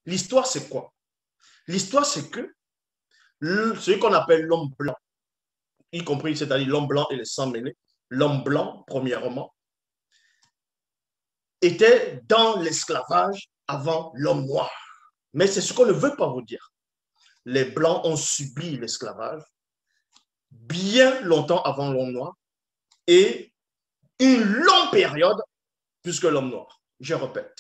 L'histoire, c'est quoi? L'histoire, c'est que ce qu'on appelle l'homme blanc, y compris, c'est-à-dire l'homme blanc et les sangs mêlés, l'homme blanc, premièrement, était dans l'esclavage avant l'homme noir. Mais c'est ce qu'on ne veut pas vous dire. Les blancs ont subi l'esclavage bien longtemps avant l'homme noir et une longue période plus que l'homme noir. Je répète.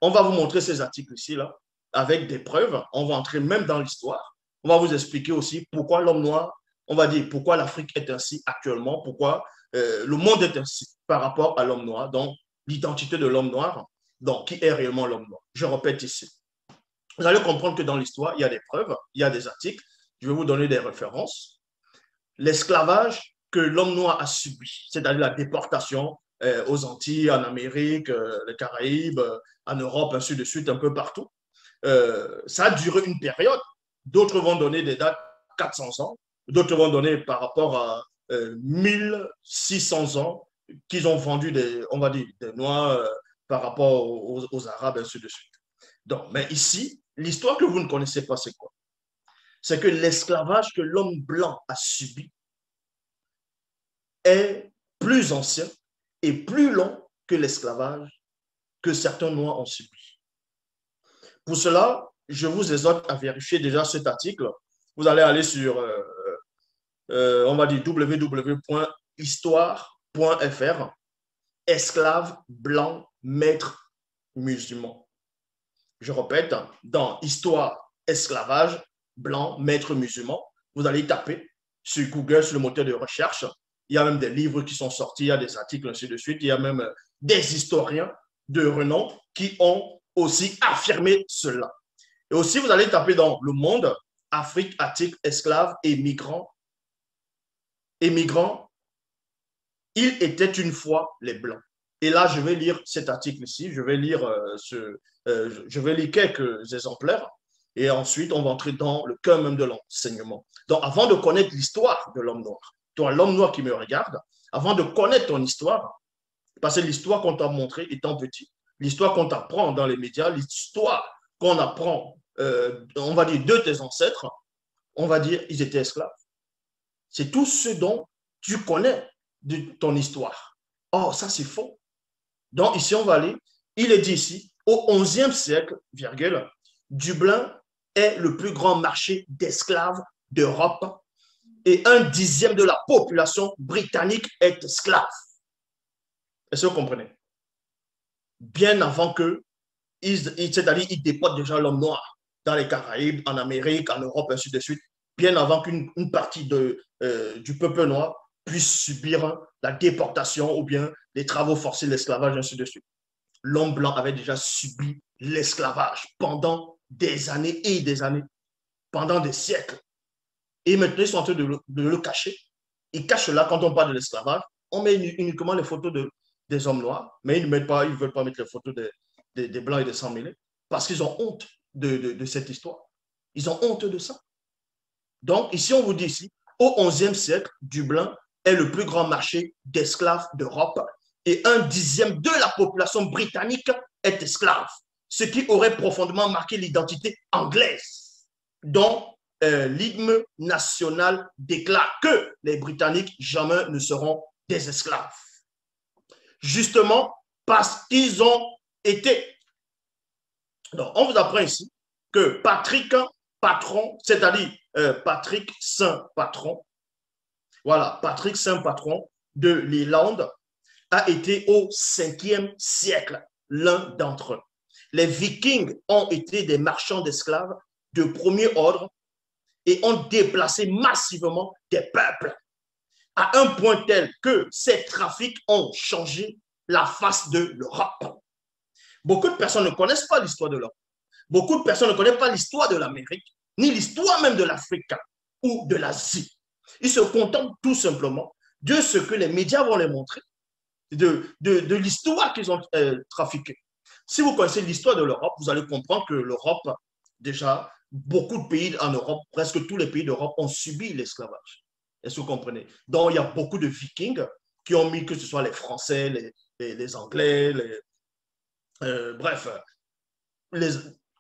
On va vous montrer ces articles ici, là, avec des preuves. On va entrer même dans l'histoire. On va vous expliquer aussi pourquoi l'homme noir, on va dire pourquoi l'Afrique est ainsi actuellement, pourquoi le monde est ainsi par rapport à l'homme noir, donc l'identité de l'homme noir, donc qui est réellement l'homme noir. Je répète ici. Vous allez comprendre que dans l'histoire, il y a des preuves, il y a des articles. Je vais vous donner des références. L'esclavage que l'homme noir a subi, c'est-à-dire la déportation aux Antilles, en Amérique, les Caraïbes, en Europe, ainsi de suite, un peu partout. Ça a duré une période. D'autres vont donner des dates 400 ans, d'autres vont donner par rapport à 1600 ans qu'ils ont vendu des, on va dire, des Noirs par rapport aux Arabes, ainsi de suite. Donc, mais ici, l'histoire que vous ne connaissez pas, c'est quoi? C'est que l'esclavage que l'homme blanc a subi est plus ancien et plus long que l'esclavage que certains Noirs ont subi. Pour cela, je vous exhorte à vérifier déjà cet article. Vous allez aller sur, on va dire, www.histoire.fr, esclaves blancs, maîtres musulmans. Je répète, dans Histoire, esclavage, blanc, maître musulman, vous allez taper sur Google, sur le moteur de recherche. Il y a même des livres qui sont sortis, il y a des articles, ainsi de suite. Il y a même des historiens de renom qui ont aussi affirmé cela. Et aussi, vous allez taper dans Le Monde, Afrique, Attique, esclaves et migrants. Et migrants, il était une fois les Blancs. Et là, je vais lire cet article ici, je vais lire quelques exemplaires et ensuite on va entrer dans le cœur même de l'enseignement. Donc, avant de connaître l'histoire de l'homme noir, toi, l'homme noir qui me regarde, avant de connaître ton histoire, parce que l'histoire qu'on t'a montrée étant petit, l'histoire qu'on t'apprend dans les médias, l'histoire qu'on apprend, on va dire, de tes ancêtres, on va dire, ils étaient esclaves. C'est tout ce dont tu connais de ton histoire. Or, ça, c'est faux. Donc, ici, on va aller. Il est dit ici, au XIe siècle, virgule, Dublin est le plus grand marché d'esclaves d'Europe et 1/10 de la population britannique est esclave. Est-ce que vous comprenez? Bien avant que, c'est-à-dire, ils déportent déjà l'homme noir dans les Caraïbes, en Amérique, en Europe, ainsi de suite, bien avant qu'une partie du peuple noir puisse subir la déportation ou bien les travaux forcés, l'esclavage, ainsi de suite. L'homme blanc avait déjà subi l'esclavage pendant des années et des années, pendant des siècles. Et maintenant, ils sont en train de le cacher. Ils cachent là, quand on parle de l'esclavage, on met uniquement les photos des hommes noirs, mais ils ne veulent pas mettre les photos des blancs et des sans mêlés, parce qu'ils ont honte de cette histoire. Ils ont honte de ça. Donc, ici, on vous dit ici, au XIe siècle, Dublin est le plus grand marché d'esclaves d'Europe et 1/10 de la population britannique est esclave, ce qui aurait profondément marqué l'identité anglaise, dont l'hymne national déclare que les Britanniques jamais ne seront des esclaves. Justement parce qu'ils ont été. Donc, on vous apprend ici que Patrick Patron, c'est-à-dire Patrick Saint-Patron, voilà, Patrick Saint-Patron de l'Irlande, a été au 5e siècle, l'un d'entre eux. Les Vikings ont été des marchands d'esclaves de premier ordre et ont déplacé massivement des peuples à un point tel que ces trafics ont changé la face de l'Europe. Beaucoup de personnes ne connaissent pas l'histoire de l'Europe. Beaucoup de personnes ne connaissent pas l'histoire de l'Amérique, ni l'histoire même de l'Afrique ou de l'Asie. Ils se contentent tout simplement de ce que les médias vont les montrer, de l'histoire qu'ils ont trafiquée. Si vous connaissez l'histoire de l'Europe, vous allez comprendre que l'Europe, déjà, beaucoup de pays en Europe, presque tous les pays d'Europe ont subi l'esclavage. Est-ce que vous comprenez? Donc, il y a beaucoup de Vikings qui ont mis, que ce soit les Français, les Anglais, bref,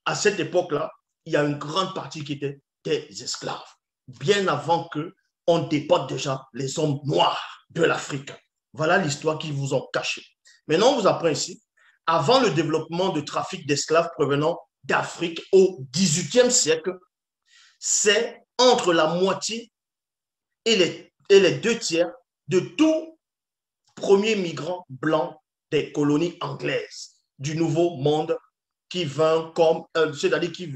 à cette époque-là, il y a une grande partie qui était des esclaves, bien avant qu'on déporte déjà les hommes noirs de l'Afrique. Voilà l'histoire qu'ils vous ont cachée. Maintenant, on vous apprend ici, avant le développement de trafic d'esclaves provenant d'Afrique au XVIIIe siècle, c'est entre la moitié et les deux tiers de tout premier migrant blanc des colonies anglaises du Nouveau Monde qui vint comme, c'est-à-dire qui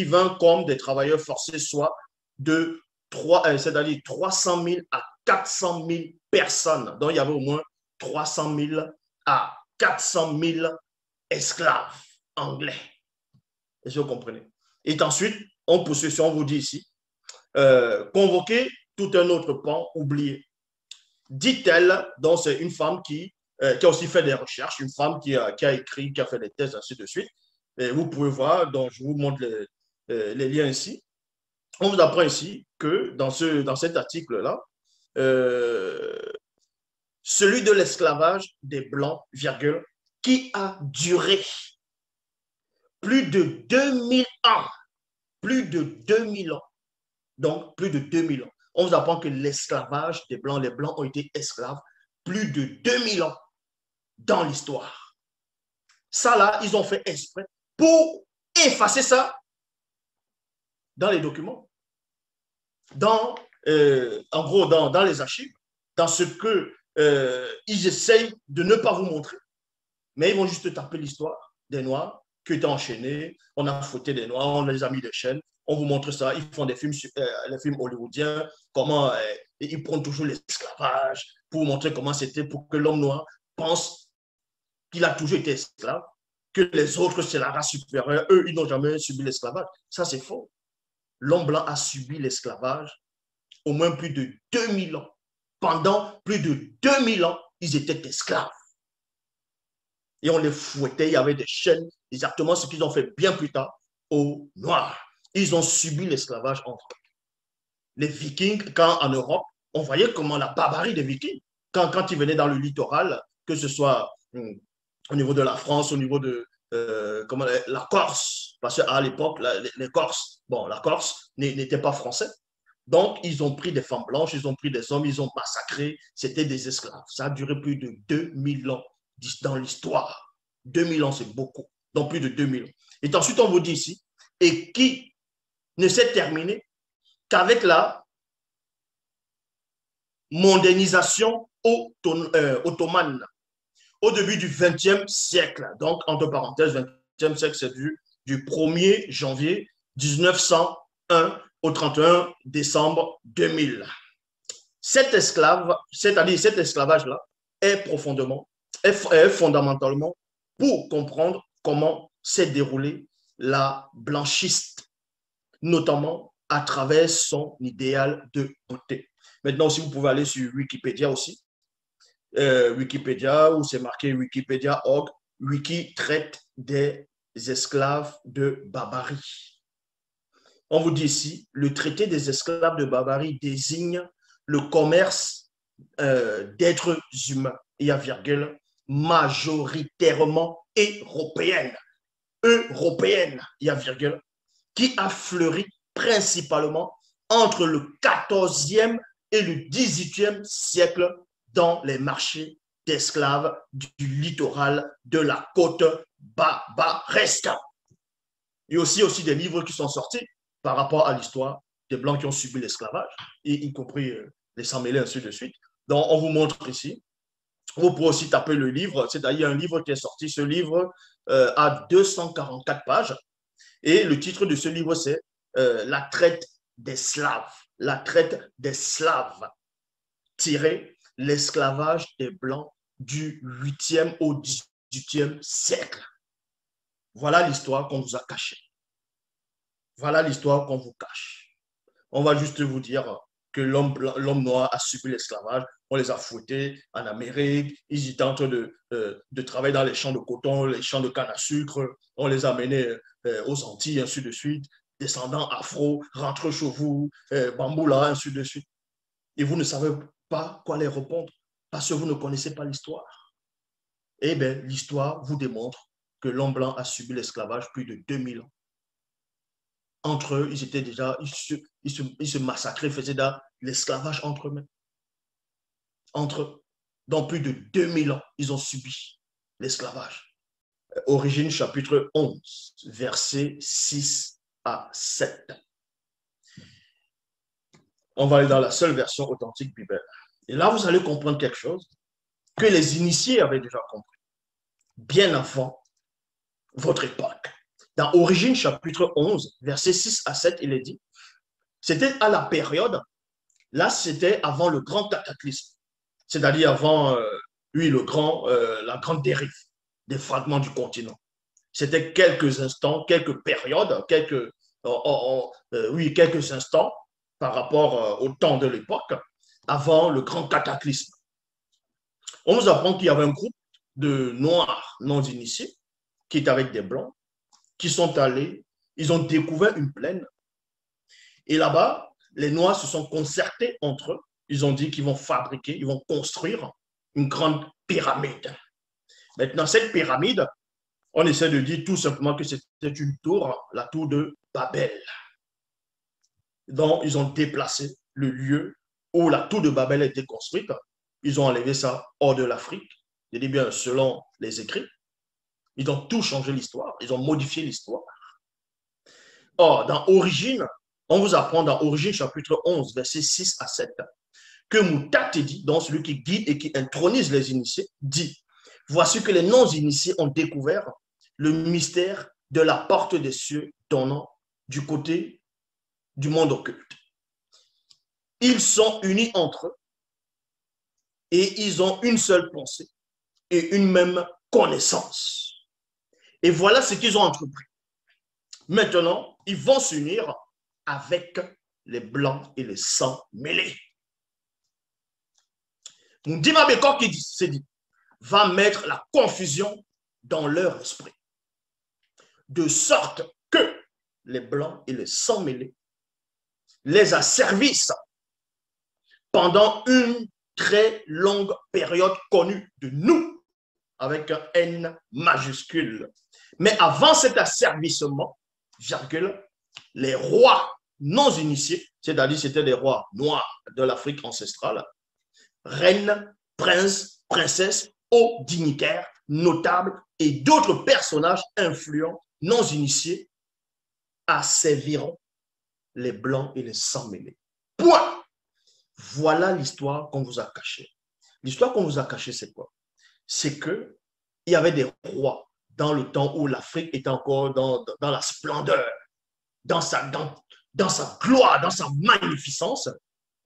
vint comme des travailleurs forcés, soit de c'est-à-dire 300 000 à 400 000 personnes. Donc, il y avait au moins 300 000 à 400 000 esclaves anglais. Est-ce que vous comprenez? Et ensuite, on poursuit, on vous dit ici, convoquer tout un autre pan oublié. Dit-elle, donc c'est une femme qui a aussi fait des recherches, une femme qui a écrit, qui a fait des thèses, ainsi de suite. Et vous pouvez voir, donc je vous montre les liens ici. On vous apprend ici que dans cet article-là, celui de l'esclavage des Blancs, virgule, qui a duré plus de 2000 ans, plus de 2000 ans, donc plus de 2000 ans. On vous apprend que l'esclavage des Blancs, les Blancs ont été esclaves plus de 2000 ans dans l'histoire. Ça là, ils ont fait exprès pour effacer ça dans les documents, en gros dans les archives, dans ce que ils essayent de ne pas vous montrer, mais ils vont juste taper l'histoire des Noirs qui étaient enchaînés, on a fouetté des Noirs, on les a mis des chaînes, on vous montre ça, ils font des films, les films hollywoodiens, comment ils prennent toujours l'esclavage pour vous montrer comment c'était, pour que l'homme noir pense qu'il a toujours été esclave, que les autres, c'est la race supérieure, eux, ils n'ont jamais subi l'esclavage. Ça, c'est faux. L'homme blanc a subi l'esclavage au moins plus de 2000 ans. Pendant plus de 2000 ans, ils étaient esclaves. Et on les fouettait, il y avait des chaînes, exactement ce qu'ils ont fait bien plus tard aux Noirs. Ils ont subi l'esclavage entre eux. Les Vikings, quand en Europe, on voyait comment la barbarie des Vikings, quand ils venaient dans le littoral, que ce soit au niveau de la France, au niveau de la Corse, parce qu'à l'époque, les Corses, bon, la Corse n'était pas français. Donc, ils ont pris des femmes blanches, ils ont pris des hommes, ils ont massacré, c'était des esclaves. Ça a duré plus de 2000 ans dans l'histoire. 2000 ans, c'est beaucoup. Donc, plus de 2000 ans. Et ensuite, on vous dit ici, et qui ne s'est terminé qu'avec la modernisation ottomane au début du XXe siècle. Donc, entre parenthèses, XXe siècle, c'est du 1er janvier 1901 au 31 décembre 2000. Cet esclavage-là est fondamentalement pour comprendre comment s'est déroulée la blanchiste, notamment à travers son idéal de beauté. Maintenant, si vous pouvez aller sur Wikipédia aussi, Wikipédia, où c'est marqué Wikipedia.org, Wiki traite des esclaves de barbarie. On vous dit ici, le traité des esclaves de barbarie désigne le commerce d'êtres humains, il y a virgule, majoritairement européenne, il y a virgule, qui a fleuri principalement entre le 14e et le 18e siècle dans les marchés d'esclaves du littoral de la côte barbaresque. Il y a aussi des livres qui sont sortis par rapport à l'histoire des Blancs qui ont subi l'esclavage, y compris les sans-mêlés, ainsi de suite. Donc, on vous montre ici. Vous pouvez aussi taper le livre. C'est d'ailleurs un livre qui est sorti. Ce livre a 244 pages. Et le titre de ce livre, c'est La traite des Slaves. La traite des Slaves, tiré l'esclavage des Blancs du 8e au 18e siècle. Voilà l'histoire qu'on vous a cachée. Voilà l'histoire qu'on vous cache. On va juste vous dire que l'homme noir a subi l'esclavage. On les a fouettés en Amérique. Ils étaient en train de travailler dans les champs de coton, les champs de canne à sucre. On les a menés aux Antilles, ainsi de suite. Descendants afro, rentrez chez vous, bamboula, ainsi de suite. Et vous ne savez pas quoi leur répondre parce que vous ne connaissez pas l'histoire. Eh bien, l'histoire vous démontre que l'homme blanc a subi l'esclavage plus de 2000 ans. Entre eux, ils se massacraient, faisaient de l'esclavage entre eux-mêmes. Entre eux, dans plus de 2000 ans, ils ont subi l'esclavage. Origine chapitre 11, versets 6 à 7. On va aller dans la seule version authentique biblique. Et là, vous allez comprendre quelque chose que les initiés avaient déjà compris, bien avant votre époque. Dans Origine chapitre 11, versets 6 à 7, il est dit, c'était à la période, là c'était avant le grand cataclysme, c'est-à-dire avant, la grande dérive des fragments du continent. C'était quelques instants, quelques périodes, quelques instants par rapport au temps de l'époque, avant le grand cataclysme. On nous apprend qu'il y avait un groupe de noirs non initiés qui est avec des blancs, qui sont allés, ils ont découvert une plaine. Et là-bas, les noirs se sont concertés entre eux. Ils ont dit qu'ils vont fabriquer, ils vont construire une grande pyramide. Maintenant, cette pyramide, on essaie de dire tout simplement que c'était une tour, la tour de Babel. Donc, ils ont déplacé le lieu où la tour de Babel a été construite. Ils ont enlevé ça hors de l'Afrique. Je dis bien selon les écrits. Ils ont tout changé l'histoire. Ils ont modifié l'histoire. Or, dans Origine, on vous apprend dans Origine chapitre 11, versets 6 à 7, que Moutate dit, donc celui qui guide et qui intronise les initiés, dit, voici que les non-initiés ont découvert le mystère de la porte des cieux donnant du côté du monde occulte. Ils sont unis entre eux et ils ont une seule pensée et une même connaissance. Et voilà ce qu'ils ont entrepris. Maintenant, ils vont s'unir avec les blancs et les sangs mêlés. Ndima Bekor qui s'est dit, va mettre la confusion dans leur esprit, de sorte que les blancs et les sangs mêlés les asservissent pendant une très longue période connue de nous, avec un N majuscule. Mais avant cet asservissement, les rois non initiés, c'est-à-dire c'était les rois noirs de l'Afrique ancestrale, reines, princes, princesses, hauts dignitaires, notables et d'autres personnages influents non initiés asserviront les blancs et les sangs mêlés. Point. Voilà l'histoire qu'on vous a cachée. L'histoire qu'on vous a cachée, c'est quoi? C'est qu'il y avait des rois dans le temps où l'Afrique était encore dans la splendeur, dans sa gloire, dans sa magnificence.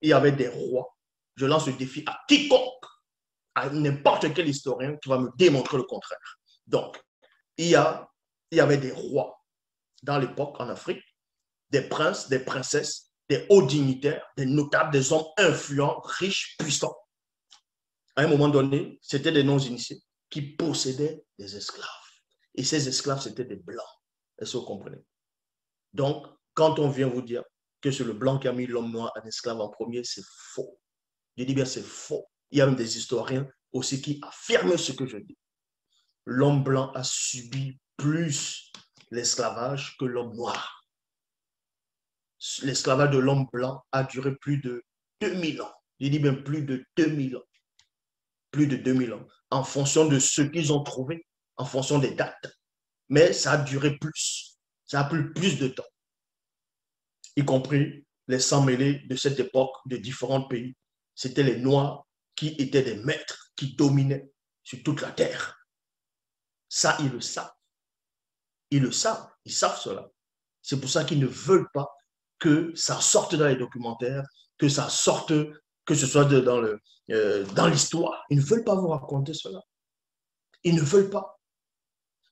Il y avait des rois. Je lance le défi à quiconque, à n'importe quel historien qui va me démontrer le contraire. Donc, il y avait des rois dans l'époque en Afrique, des princes, des princesses, des hauts dignitaires, des notables, des hommes influents, riches, puissants. À un moment donné, c'était des non-initiés qui possédaient des esclaves. Et ces esclaves, c'était des blancs. Est-ce que vous comprenez? Donc, quand on vient vous dire que c'est le blanc qui a mis l'homme noir en esclave en premier, c'est faux. Je dis bien c'est faux. Il y a même des historiens aussi qui affirment ce que je dis. L'homme blanc a subi plus l'esclavage que l'homme noir. L'esclavage de l'homme blanc a duré plus de 2000 ans. Je dis bien plus de 2000 ans. Plus de 2000 ans. En fonction de ce qu'ils ont trouvé, en fonction des dates. Mais ça a duré plus. Ça a pris plus de temps. Y compris les sangs mêlés de cette époque de différents pays. C'était les Noirs qui étaient des maîtres, qui dominaient sur toute la terre. Ça, ils le savent. Ils le savent. Ils savent cela. C'est pour ça qu'ils ne veulent pas que ça sorte dans les documentaires, que ça sorte, que ce soit dans l'histoire. Ils ne veulent pas vous raconter cela. Ils ne veulent pas.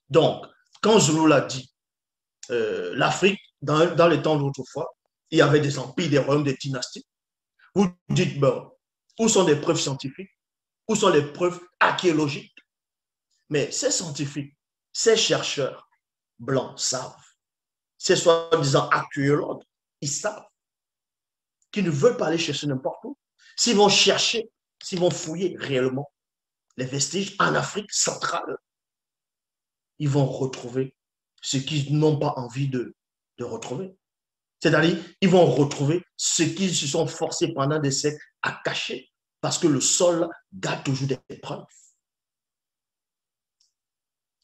Donc, quand Zulu l'a dit, l'Afrique, dans les temps d'autrefois, il y avait des empires, des royaumes, des dynasties. Vous dites, bon, où sont les preuves scientifiques? Où sont les preuves archéologiques? Mais ces scientifiques, ces chercheurs blancs savent. Ces soi-disant archéologues, ils savent qu'ils ne veulent pas aller chercher n'importe où. S'ils vont chercher, s'ils vont fouiller réellement les vestiges en Afrique centrale, ils vont retrouver ce qu'ils n'ont pas envie de retrouver. C'est-à-dire, ils vont retrouver ce qu'ils se sont forcés pendant des siècles à cacher, parce que le sol garde toujours des preuves.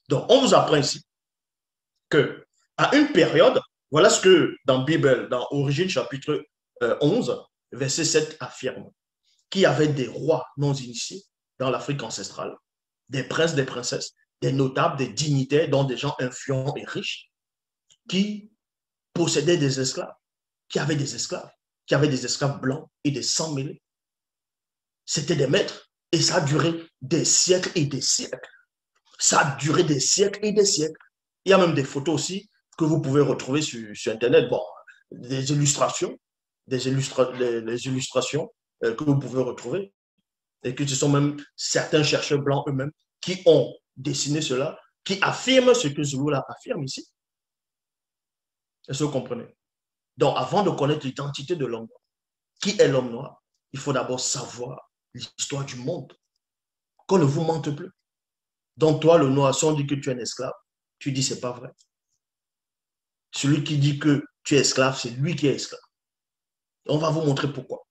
Donc, on vous apprend ici que à une période, voilà ce que dans la Bible, dans Origine chapitre 11, verset 7 affirme, qu'il y avait des rois non initiés dans l'Afrique ancestrale, des princes, des princesses, des notables, des dignitaires, dont des gens influents et riches, qui possédaient des esclaves, qui avaient des esclaves blancs et des sangs mêlés. C'était des maîtres et ça a duré des siècles et des siècles. Ça a duré des siècles et des siècles. Il y a même des photos aussi que vous pouvez retrouver sur Internet. Bon, des illustrations, les illustrations que vous pouvez retrouver. Et que ce sont même certains chercheurs blancs eux-mêmes qui ont dessiné cela, qui affirment ce que Zulu affirme ici. Est-ce que vous comprenez? Donc, avant de connaître l'identité de l'homme noir, qui est l'homme noir, il faut d'abord savoir l'histoire du monde. Qu'on ne vous mente plus. Donc, toi, le noir, si on dit que tu es un esclave, tu dis c'est pas vrai. Celui qui dit que tu es esclave, c'est lui qui est esclave. On va vous montrer pourquoi.